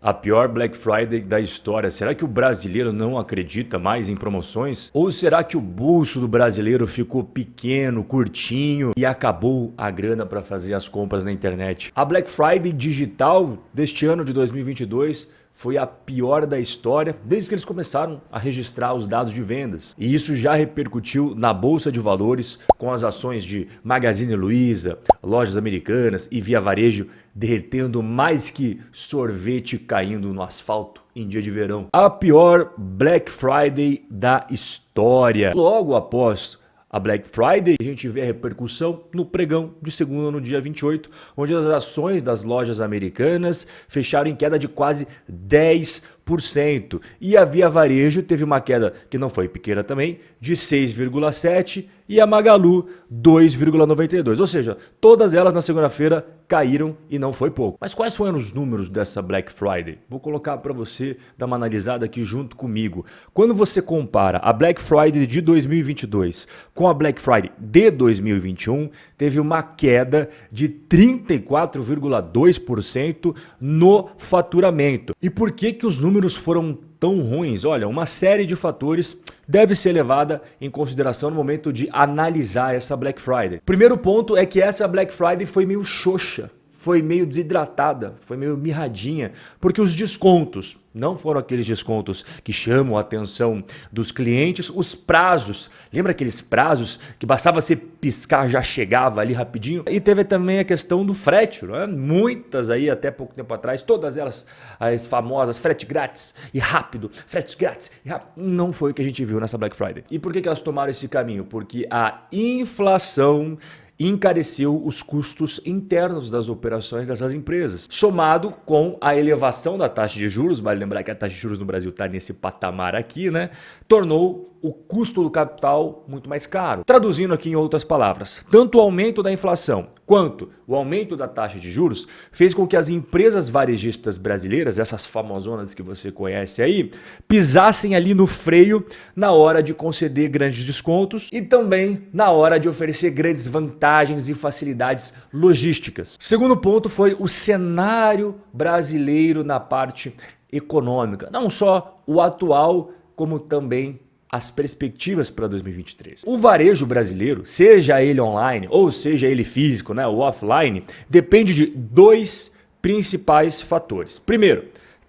A pior Black Friday da história. Será que o brasileiro não acredita mais em promoções? Ou será que o bolso do brasileiro ficou pequeno, curtinho e acabou a grana para fazer as compras na internet? A Black Friday digital deste ano de 2022 foi a pior da história desde que eles começaram a registrar os dados de vendas. E isso já repercutiu na Bolsa de Valores com as ações de Magazine Luiza, Lojas Americanas e Via Varejo derretendo mais que sorvete caindo no asfalto em dia de verão. A pior Black Friday da história. Logo após a Black Friday, a gente vê a repercussão no pregão de segunda no dia 28, onde as ações das lojas americanas fecharam em queda de quase 10%. E a Via Varejo teve uma queda que não foi pequena também, de 6,7% e a Magalu 2,92%. Ou seja, todas elas na segunda-feira caíram e não foi pouco. Mas quais foram os números dessa Black Friday? Vou colocar para você dar uma analisada aqui junto comigo. Quando você compara a Black Friday de 2022 com a Black Friday de 2021, teve uma queda de 34,2% no faturamento. E por que os números foram tão ruins? Olha, uma série de fatores deve ser levada em consideração no momento de analisar essa Black Friday. Primeiro ponto é que essa Black Friday foi meio xoxa, foi meio desidratada, foi meio mirradinha, porque os descontos não foram aqueles descontos que chamam a atenção dos clientes, os prazos, lembra aqueles prazos que bastava você piscar, já chegava ali rapidinho? E teve também a questão do frete, não é? Muitas aí até pouco tempo atrás, todas elas, as famosas frete grátis e rápido, frete grátis e rápido, não foi o que a gente viu nessa Black Friday. E por que elas tomaram esse caminho? Porque a inflação encareceu os custos internos das operações dessas empresas, somado com a elevação da taxa de juros, vale lembrar que a taxa de juros no Brasil está nesse patamar aqui, né? Tornou o custo do capital muito mais caro. Traduzindo aqui em outras palavras, tanto o aumento da inflação quanto o aumento da taxa de juros fez com que as empresas varejistas brasileiras, essas famosonas que você conhece aí, pisassem ali no freio na hora de conceder grandes descontos e também na hora de oferecer grandes vantagens e facilidades logísticas. Segundo ponto foi o cenário brasileiro na parte econômica, não só o atual, como também as perspectivas para 2023. O varejo brasileiro, seja ele online ou seja ele físico, né, o offline, depende de dois principais fatores. Primeiro,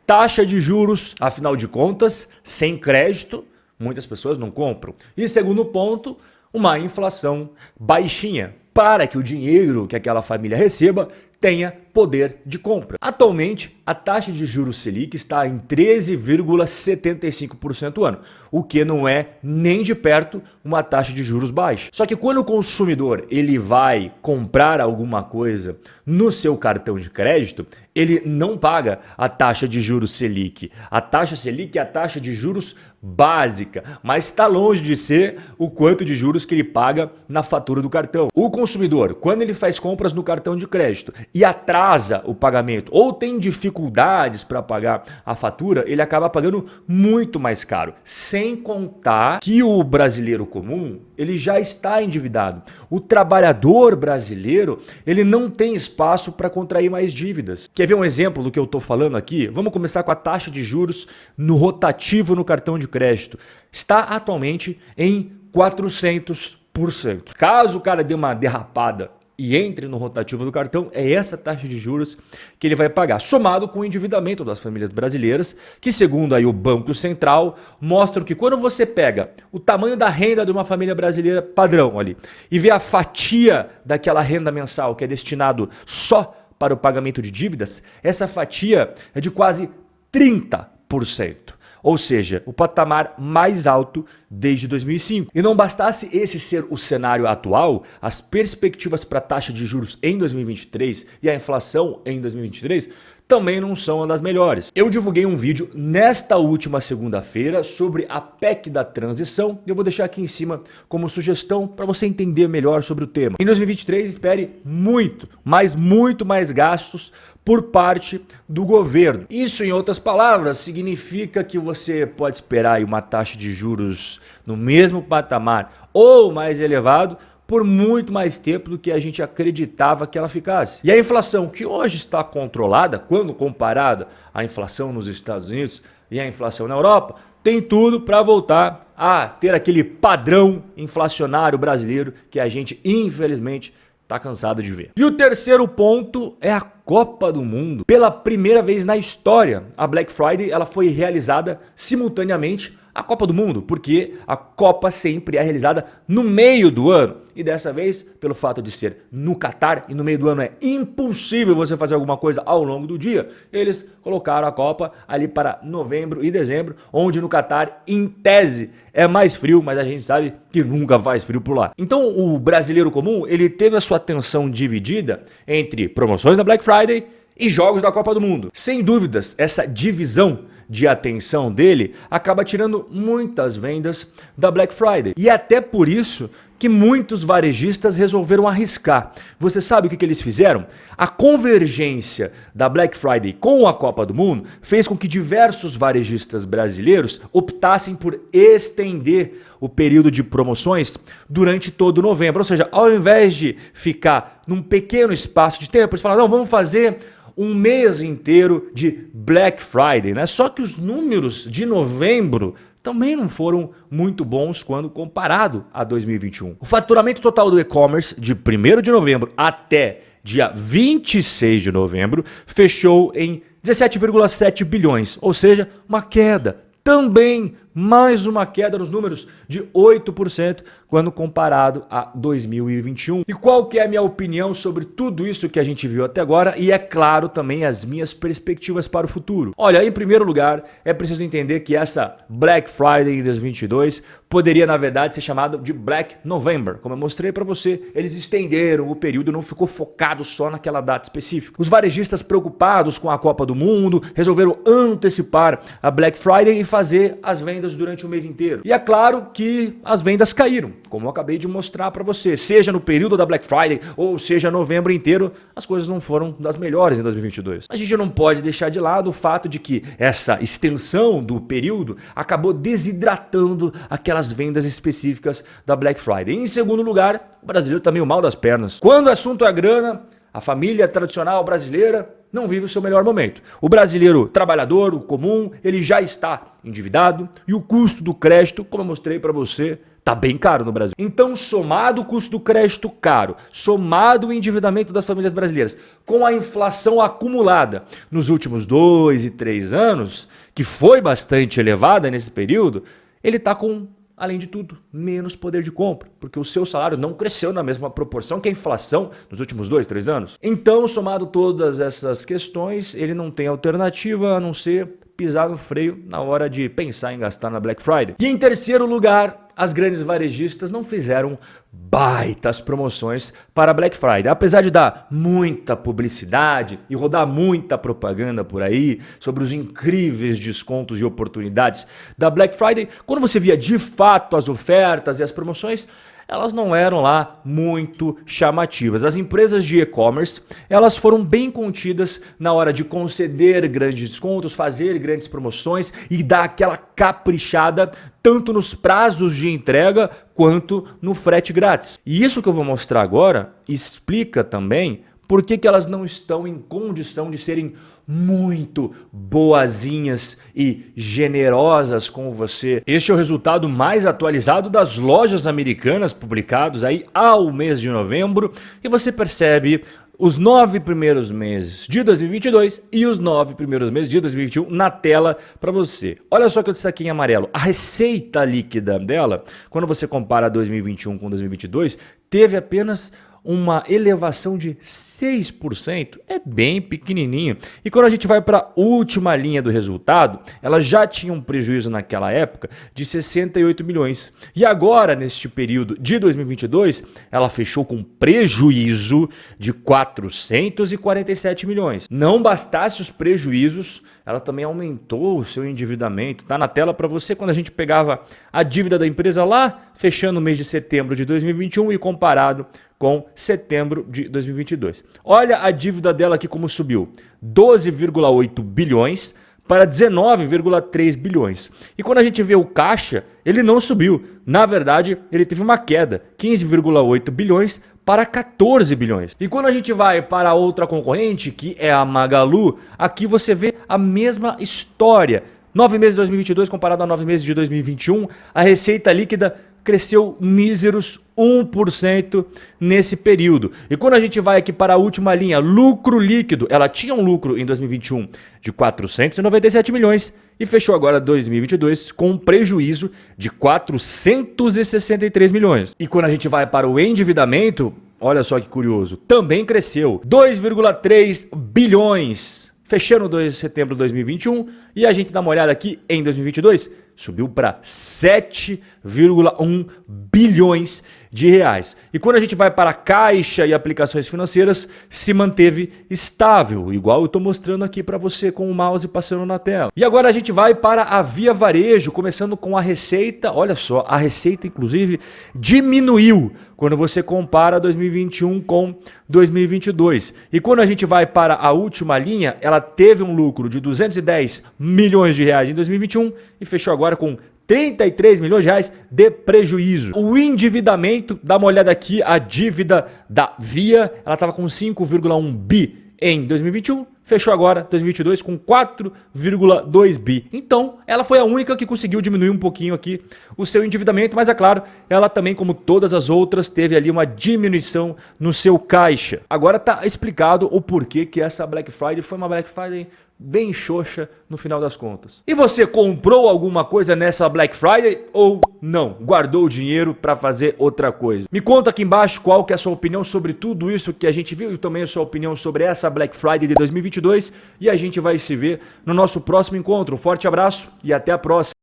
taxa de juros, afinal de contas, sem crédito, muitas pessoas não compram. E segundo ponto, uma inflação baixinha, para que o dinheiro que aquela família receba tenha poder de compra. Atualmente, a taxa de juros Selic está em 13,75% ao ano, o que não é nem de perto uma taxa de juros baixa. Só que quando o consumidor ele vai comprar alguma coisa no seu cartão de crédito, ele não paga a taxa de juros Selic. A taxa Selic é a taxa de juros básica, mas está longe de ser o quanto de juros que ele paga na fatura do cartão. O consumidor, quando ele faz compras no cartão de crédito e atrasa o pagamento ou tem dificuldades para pagar a fatura, ele acaba pagando muito mais caro. Sem contar que o brasileiro comum, ele já está endividado. O trabalhador brasileiro, ele não tem espaço para contrair mais dívidas. Quer ver um exemplo do que eu estou falando aqui? Vamos começar com a taxa de juros no rotativo no cartão de crédito. Está atualmente em 400%. Caso o cara dê uma derrapada e entre no rotativo do cartão, é essa taxa de juros que ele vai pagar, somado com o endividamento das famílias brasileiras, que segundo aí o Banco Central, mostram que quando você pega o tamanho da renda de uma família brasileira padrão ali e vê a fatia daquela renda mensal que é destinado só para o pagamento de dívidas, essa fatia é de quase 30%. Ou seja, o patamar mais alto desde 2005. E não bastasse esse ser o cenário atual, as perspectivas para a taxa de juros em 2023 e a inflação em 2023 também não são das melhores. Eu divulguei um vídeo nesta última segunda-feira sobre a PEC da transição e eu vou deixar aqui em cima como sugestão para você entender melhor sobre o tema. Em 2023, espere muito mais gastos por parte do governo. Isso, em outras palavras, significa que você pode esperar aí uma taxa de juros no mesmo patamar ou mais elevado por muito mais tempo do que a gente acreditava que ela ficasse. E a inflação, que hoje está controlada, quando comparada à inflação nos Estados Unidos e à inflação na Europa, tem tudo para voltar a ter aquele padrão inflacionário brasileiro que a gente, infelizmente, está cansado de ver. E o terceiro ponto é a Copa do Mundo. Pela primeira vez na história, a Black Friday ela foi realizada simultaneamente à Copa do Mundo, porque a Copa sempre é realizada no meio do ano. E dessa vez, pelo fato de ser no Catar e no meio do ano é impossível você fazer alguma coisa ao longo do dia, eles colocaram a Copa ali para novembro e dezembro, onde no Catar, em tese, é mais frio, mas a gente sabe que nunca faz frio por lá. Então o brasileiro comum, ele teve a sua atenção dividida entre promoções da Black Friday e jogos da Copa do Mundo. Sem dúvidas, essa divisão de atenção dele acaba tirando muitas vendas da Black Friday. E é até por isso que muitos varejistas resolveram arriscar. Você sabe o que eles fizeram? A convergência da Black Friday com a Copa do Mundo fez com que diversos varejistas brasileiros optassem por estender o período de promoções durante todo novembro. Ou seja, ao invés de ficar num pequeno espaço de tempo, eles falaram, não, vamos fazer um mês inteiro de Black Friday, né? Só que os números de novembro também não foram muito bons quando comparado a 2021. O faturamento total do e-commerce de 1º de novembro até dia 26 de novembro fechou em 17,7 bilhões, ou seja, uma queda. Também mais uma queda nos números de 8% quando comparado a 2021. E qual que é a minha opinião sobre tudo isso que a gente viu até agora e, é claro, também as minhas perspectivas para o futuro? Olha, em primeiro lugar, é preciso entender que essa Black Friday em 2022 poderia, na verdade, ser chamada de Black November. Como eu mostrei para você, eles estenderam o período, não ficou focado só naquela data específica. Os varejistas preocupados com a Copa do Mundo resolveram antecipar a Black Friday e fazer as vendas durante o mês inteiro. E é claro que as vendas caíram, como eu acabei de mostrar para você. Seja no período da Black Friday ou seja novembro inteiro, as coisas não foram das melhores em 2022. A gente não pode deixar de lado o fato de que essa extensão do período acabou desidratando aquelas vendas específicas da Black Friday. E em segundo lugar, o brasileiro tá meio mal das pernas. Quando o assunto é grana, a família tradicional brasileira não vive o seu melhor momento. O brasileiro trabalhador, o comum, ele já está endividado e o custo do crédito, como eu mostrei para você, tá bem caro no Brasil. Então, somado o custo do crédito caro, somado o endividamento das famílias brasileiras, com a inflação acumulada nos últimos 2 e 3 anos, que foi bastante elevada nesse período, ele tá com, além de tudo, menos poder de compra, porque o seu salário não cresceu na mesma proporção que a inflação nos últimos 2, 3 anos. Então, somado todas essas questões, ele não tem alternativa a não ser pisar no freio na hora de pensar em gastar na Black Friday. E em terceiro lugar, as grandes varejistas não fizeram baitas promoções para a Black Friday. Apesar de dar muita publicidade e rodar muita propaganda por aí sobre os incríveis descontos e oportunidades da Black Friday, quando você via de fato as ofertas e as promoções, elas não eram lá muito chamativas. As empresas de e-commerce, elas foram bem contidas na hora de conceder grandes descontos, fazer grandes promoções e dar aquela caprichada tanto nos prazos de entrega quanto no frete grátis. E isso que eu vou mostrar agora explica também por que elas não estão em condição de serem muito boazinhas e generosas com você. Este é o resultado mais atualizado das lojas americanas publicados aí ao mês de novembro e você percebe os 9 primeiros meses de 2022 e os 9 primeiros meses de 2021 na tela para você. Olha só que eu destaquei em amarelo. A receita líquida dela, quando você compara 2021 com 2022, teve apenas uma elevação de 6%, é bem pequenininho. E quando a gente vai para a última linha do resultado, ela já tinha um prejuízo naquela época de 68 milhões. E agora, neste período de 2022, ela fechou com prejuízo de 447 milhões. Não bastasse os prejuízos, ela também aumentou o seu endividamento. Tá na tela para você quando a gente pegava a dívida da empresa lá, fechando o mês de setembro de 2021 e comparado com setembro de 2022. Olha a dívida dela aqui como subiu, 12,8 bilhões para 19,3 bilhões. E quando a gente vê o caixa, ele não subiu. Na verdade, ele teve uma queda, 15,8 bilhões para 14 bilhões. E quando a gente vai para outra concorrente, que é a Magalu, aqui você vê a mesma história. 9 meses de 2022 comparado a 9 meses de 2021, a receita líquida cresceu míseros 1% nesse período. E quando a gente vai aqui para a última linha, lucro líquido, ela tinha um lucro em 2021 de 497 milhões e fechou agora 2022 com um prejuízo de 463 milhões. E quando a gente vai para o endividamento, olha só que curioso, também cresceu 2,3 bilhões. Fechando 2 de setembro de 2021 e a gente dá uma olhada aqui em 2022, subiu para 7,1 bilhões de reais. E quando a gente vai para a caixa e aplicações financeiras, se manteve estável, igual eu estou mostrando aqui para você com o mouse passando na tela. E agora a gente vai para a Via Varejo, começando com a receita. Olha só, a receita inclusive diminuiu quando você compara 2021 com 2022. E quando a gente vai para a última linha, ela teve um lucro de 210 milhões de reais em 2021 e fechou agora com 33 milhões de reais de prejuízo. O endividamento, dá uma olhada aqui, a dívida da Via, ela estava com 5,1 bi em 2021, fechou agora 2022 com 4,2 bi. Então, ela foi a única que conseguiu diminuir um pouquinho aqui o seu endividamento, mas é claro, ela também, como todas as outras, teve ali uma diminuição no seu caixa. Agora tá explicado o porquê que essa Black Friday foi uma Black Friday bem xoxa no final das contas. E você comprou alguma coisa nessa Black Friday ou não? Guardou o dinheiro para fazer outra coisa? Me conta aqui embaixo qual que é a sua opinião sobre tudo isso que a gente viu e também a sua opinião sobre essa Black Friday de 2022 e a gente vai se ver no nosso próximo encontro. Um forte abraço e até a próxima.